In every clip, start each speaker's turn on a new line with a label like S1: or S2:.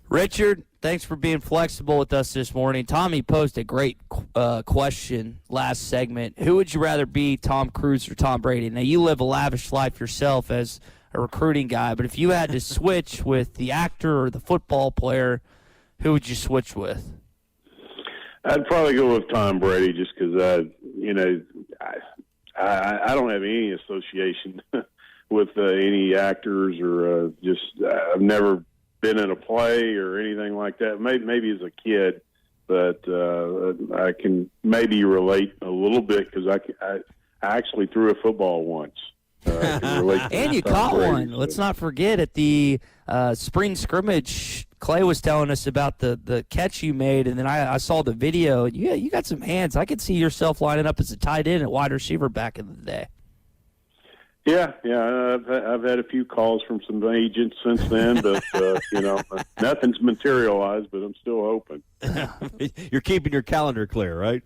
S1: Richard, thanks for being flexible with us this morning. Tommy posed a great question last segment. Who would you rather be, Tom Cruise or Tom Brady? Now, you live a lavish life yourself as a recruiting guy, but if you had to switch with the actor or the football player, who would you switch with?
S2: I'd probably go with Tom Brady just because, I don't have any association with any actors or I've never been in a play or anything like that. Maybe as a kid, but I can maybe relate a little bit because I actually threw a football once.
S1: And you caught one. Let's not forget at the spring scrimmage, Clay was telling us about the catch you made, and then I saw the video. And you got some hands. I could see yourself lining up as a tight end at wide receiver back in the day.
S2: Yeah. I've had a few calls from some agents since then, but nothing's materialized. But I'm still hoping.
S3: You're keeping your calendar clear, right?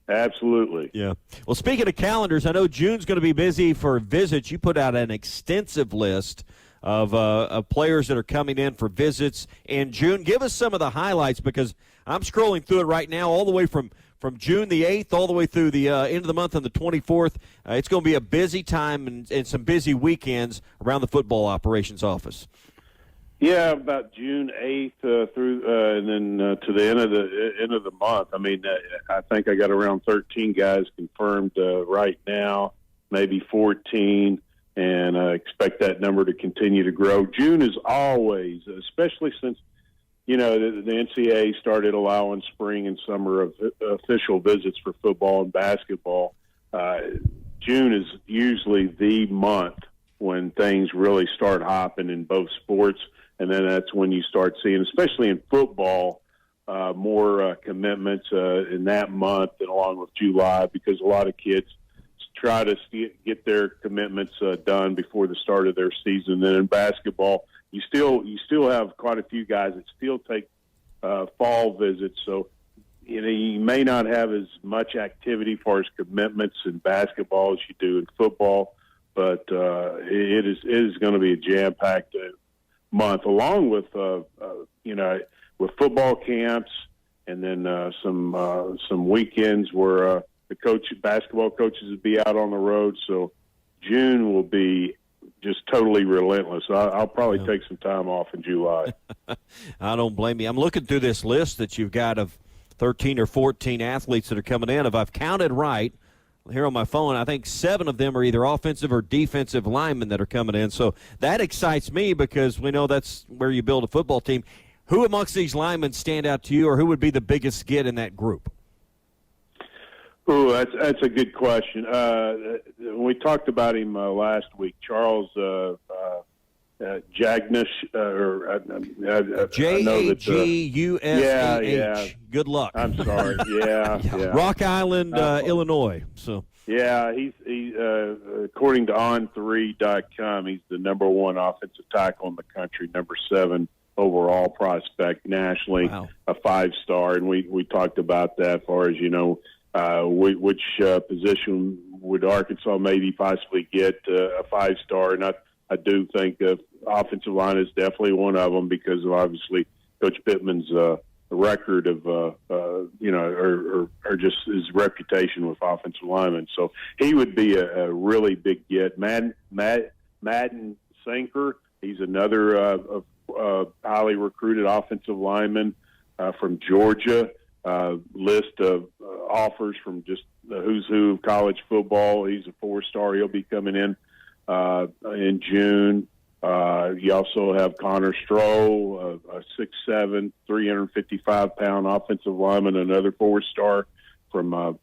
S2: Absolutely.
S3: Yeah. Well, speaking of calendars, I know June's going to be busy for visits. You put out an extensive list of players that are coming in for visits in June. Give us some of the highlights because I'm scrolling through it right now all the way from June the 8th all the way through the end of the month on the 24th. It's going to be a busy time and some busy weekends around the football operations office.
S2: Yeah, about June 8th through, and then to the end of the month. I mean, I think I got around 13 guys confirmed right now, maybe 14, and I expect that number to continue to grow. June is always, especially since the NCAA started allowing spring and summer of official visits for football and basketball. June is usually the month when things really start hopping in both sports. And then that's when you start seeing, especially in football, more commitments in that month and along with July, because a lot of kids try to get their commitments done before the start of their season. And then in basketball, you still have quite a few guys that still take fall visits. So you may not have as much activity as far as commitments in basketball as you do in football, but it is going to be a jam-packed month, along with with football camps, and then some weekends where the basketball coaches will be out on the road. So June will be just totally relentless. I'll probably take some time off in July.
S3: I don't blame you. I'm looking through this list that you've got of 13 or 14 athletes that are coming in. If I've counted right, here on my phone, I think 7 of them are either offensive or defensive linemen that are coming in. So that excites me because we know that's where you build a football team. Who amongst these linemen stand out to you, or who would be the biggest get in that group?
S2: Oh, that's a good question. We talked about him last week. Charles Jagnish,
S3: Jagush.
S2: Yeah.
S3: Good luck.
S2: I'm sorry. Yeah.
S3: Rock Island, Illinois. So.
S2: Yeah, he's according to On3.com, he's the number 1 offensive tackle in the country, number 7 overall prospect nationally,
S3: wow.
S2: A 5-star, and we talked about that as far as which position would Arkansas maybe possibly get a 5-star, and I do think offensive line is definitely one of them because of obviously Coach Pittman's record of, or just his reputation with offensive linemen. So he would be a really big get. Madden Sinker, he's another highly recruited offensive lineman from Georgia. List of offers from just the who's who of college football. He's a 4-star. He'll be coming in June. You also have Connor Stroh, a 6'7", 355-pound offensive lineman, another 4-star from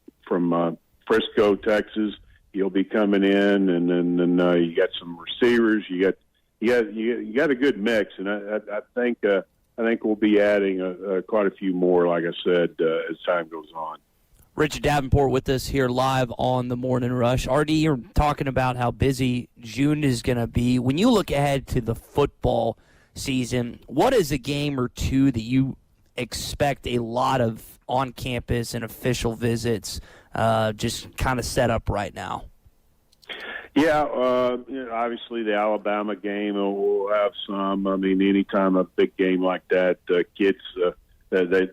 S2: Frisco, Texas. He'll be coming in, and then you got some receivers. You got a good mix, and I think we'll be adding quite a few more, like I said, as time goes on.
S1: Richard Davenport with us here live on the Morning Rush. RD, you're talking about how busy June is going to be. When you look ahead to the football season, what is a game or two that you expect a lot of on-campus and official visits just kind of set up right now?
S2: Yeah, obviously the Alabama game will have some. I mean, anytime a big game like that, kids, the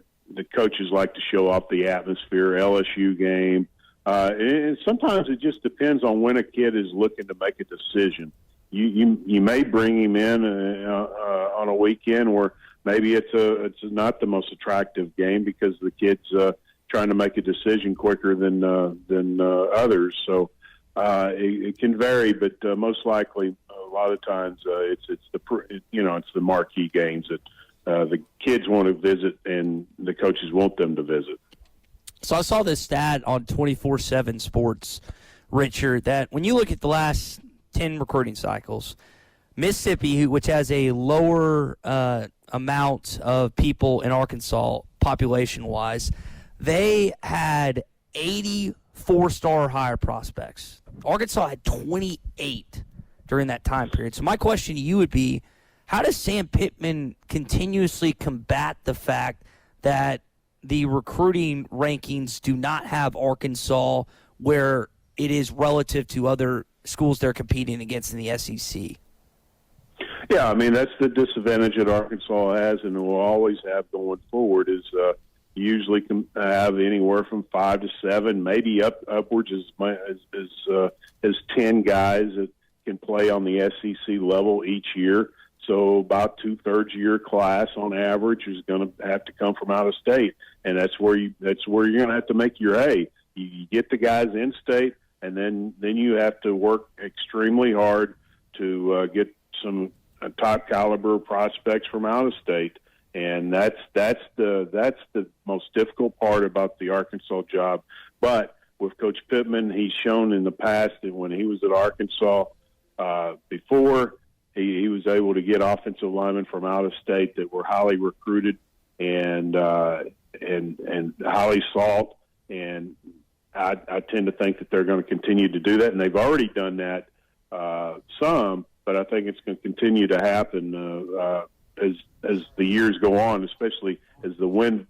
S2: coaches like to show off the atmosphere. LSU game, and sometimes it just depends on when a kid is looking to make a decision. You may bring him in on a weekend where maybe it's not the most attractive game because the kid's trying to make a decision quicker than others. So. It can vary, but most likely, a lot of times, it's the marquee games that the kids want to visit and the coaches want them to visit.
S1: So I saw this stat on 24/7 Sports, Richard, that when you look at the last 10 recruiting cycles, Mississippi, which has a lower amount of people in Arkansas population-wise, they had 80 four-star higher prospects. Arkansas had 28 during that time period. So my question to you would be, how does Sam Pittman continuously combat the fact that the recruiting rankings do not have Arkansas where it is relative to other schools they're competing against in the SEC?
S2: Yeah, I mean, that's the disadvantage that Arkansas has and will always have going forward is usually can have anywhere from 5 to 7, maybe upwards as 10 guys that can play on the SEC level each year. So about 2/3 of your class on average is going to have to come from out of state, and that's where you're going to have to make your hay. You get the guys in state, and then you have to work extremely hard to get some top caliber prospects from out of state. And that's the most difficult part about the Arkansas job. But with Coach Pittman, he's shown in the past that when he was at Arkansas before, he was able to get offensive linemen from out of state that were highly recruited and highly sought. And I tend to think that they're going to continue to do that, and they've already done that some. But I think it's going to continue to happen as the years go on, especially as the win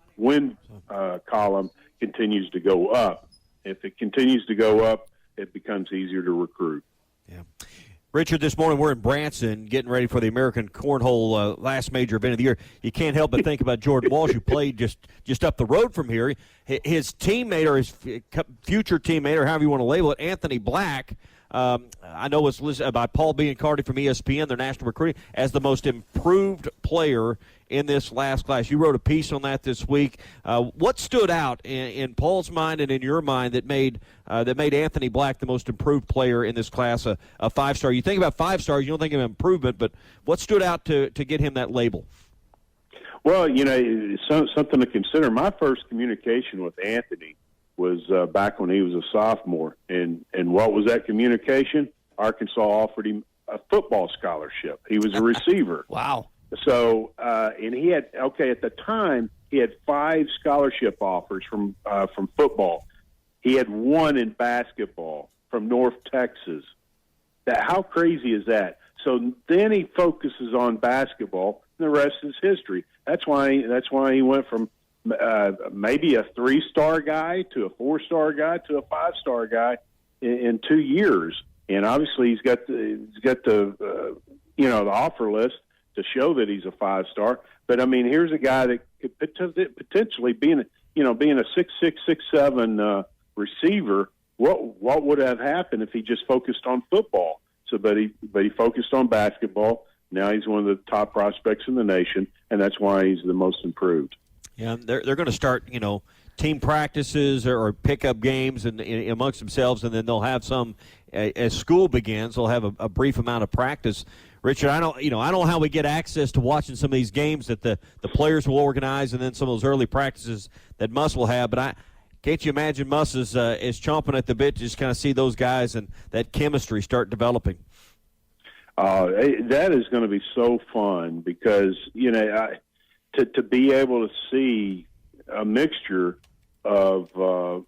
S2: column continues to go up. If it continues to go up, it becomes easier to recruit.
S3: Yeah. Richard, this morning we're in Branson getting ready for the American Cornhole last major event of the year. You can't help but think about Jordan Walsh, who played just up the road from here. His teammate or his future teammate, or however you want to label it, Anthony Black, I know it's listed by Paul Biancardi from ESPN, their national recruiting, as the most improved player in this last class. You wrote a piece on that this week. What stood out in Paul's mind and in your mind that made Anthony Black the most improved player in this class, a 5-star? You think about 5 stars, you don't think of improvement, but what stood out to get him that label?
S2: Well, something to consider. My first communication with Anthony was back when he was a sophomore. And what was that communication? Arkansas offered him a football scholarship. He was a receiver.
S1: Wow.
S2: So, and he had, at the time, he had 5 scholarship offers from football. He had 1 in basketball from North Texas. How crazy is that? So then he focuses on basketball, and the rest is history. That's why he went from maybe a 3-star guy to a 4-star guy to a 5-star guy in 2 years. And obviously he's got the offer list to show that he's a 5-star. But I mean, here's a guy that could potentially being a 6'6", 6'7" receiver. What would have happened if he just focused on football? But he focused on basketball. Now he's one of the top prospects in the nation, and that's why he's the most improved.
S3: Yeah, they're going to start, team practices or pickup games and amongst themselves, and then they'll have some as school begins. They'll have a brief amount of practice. Richard, I don't know how we get access to watching some of these games that the players will organize, and then some of those early practices that Muss will have. But can't you imagine Muss is chomping at the bit to just kind of see those guys and that chemistry start developing?
S2: That is going to be so fun because to be able to see a mixture of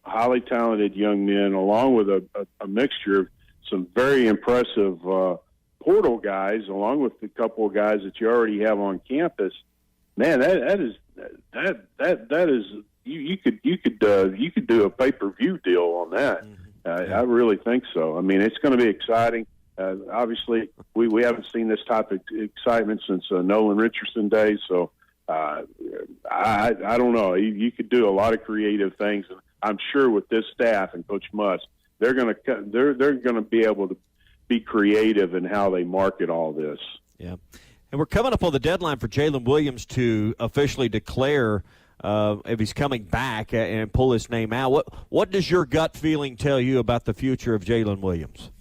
S2: highly talented young men along with a mixture of some very impressive portal guys, along with a couple of guys that you already have on campus. Man, that is you could do a pay-per-view deal on that. I really think so. I mean, it's going to be exciting. Obviously, we haven't seen this type of excitement since Nolan Richardson days. So I don't know. You could do a lot of creative things. And I'm sure with this staff and Coach Musk, they're going to be able to be creative in how they market all this.
S3: Yeah, and we're coming up on the deadline for Jalen Williams to officially declare if he's coming back and pull his name out. What does your gut feeling tell you about the future of Jalen Williams?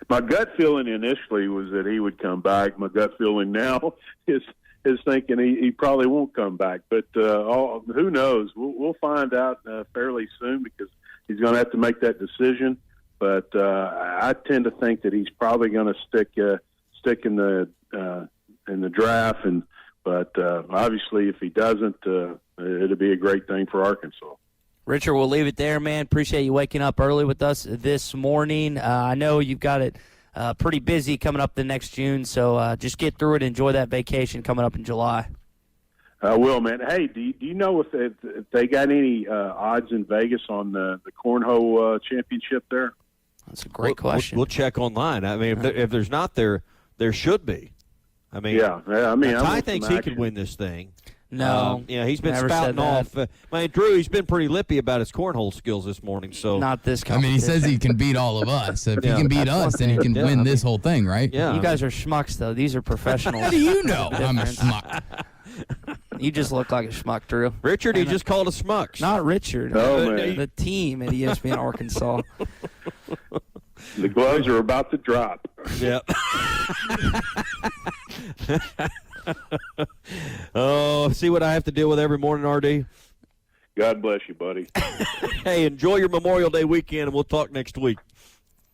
S2: My gut feeling initially was that he would come back. My gut feeling now is thinking he probably won't come back. But who knows? We'll find out fairly soon because he's going to have to make that decision. But I tend to think that he's probably going to stick in the draft. But obviously, if he doesn't, it'll be a great thing for Arkansas.
S1: Richard, we'll leave it there, man. Appreciate you waking up early with us this morning. I know you've got it pretty busy coming up the next June, so just get through it. Enjoy that vacation coming up in July.
S2: I will, man. Hey, do you know if they got any odds in Vegas on the cornhole championship there?
S1: That's a great question.
S3: We'll check online. I mean, if there's not there should be. I mean,
S2: yeah. I mean,
S3: Ty thinks he could win this thing.
S1: No,
S3: he's been spouting off. Drew, he's been pretty lippy about his cornhole skills this morning. So
S1: not this.
S4: I mean, he says he can beat all of us. So if he can beat us, then he can win this whole thing, right?
S3: Yeah.
S1: You guys are schmucks, though. These are professionals.
S4: How do you know I'm a schmuck?
S1: You just look like a schmuck, Drew.
S3: Richard, he just called a schmucks.
S1: Not Richard.
S2: Oh, man.
S1: The team at ESPN Arkansas.
S2: The gloves are about to drop.
S3: Yeah. Oh, see what I have to deal with every morning, RD?
S2: God bless you, buddy.
S3: Hey, enjoy your Memorial Day weekend, and we'll talk next week.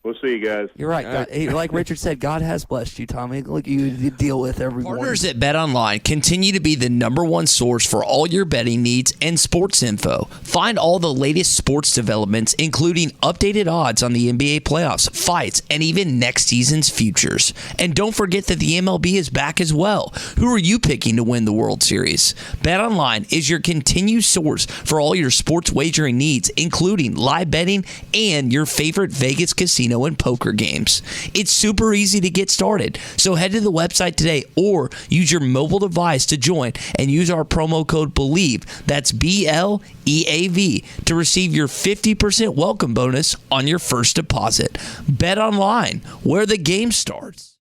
S2: We'll see you guys.
S1: You're right. God, like Richard said, God has blessed you, Tommy. Look at you to deal with every morning.
S5: Partners at BetOnline continue to be the #1 source for all your betting needs and sports info. Find all the latest sports developments, including updated odds on the NBA playoffs, fights, and even next season's futures. And don't forget that the MLB is back as well. Who are you picking to win the World Series? BetOnline is your continued source for all your sports wagering needs, including live betting and your favorite Vegas casino and poker games. It's super easy to get started. So head to the website today or use your mobile device to join and use our promo code BELIEVE, that's BLEAV, to receive your 50% welcome bonus on your first deposit. Bet online, where the game starts.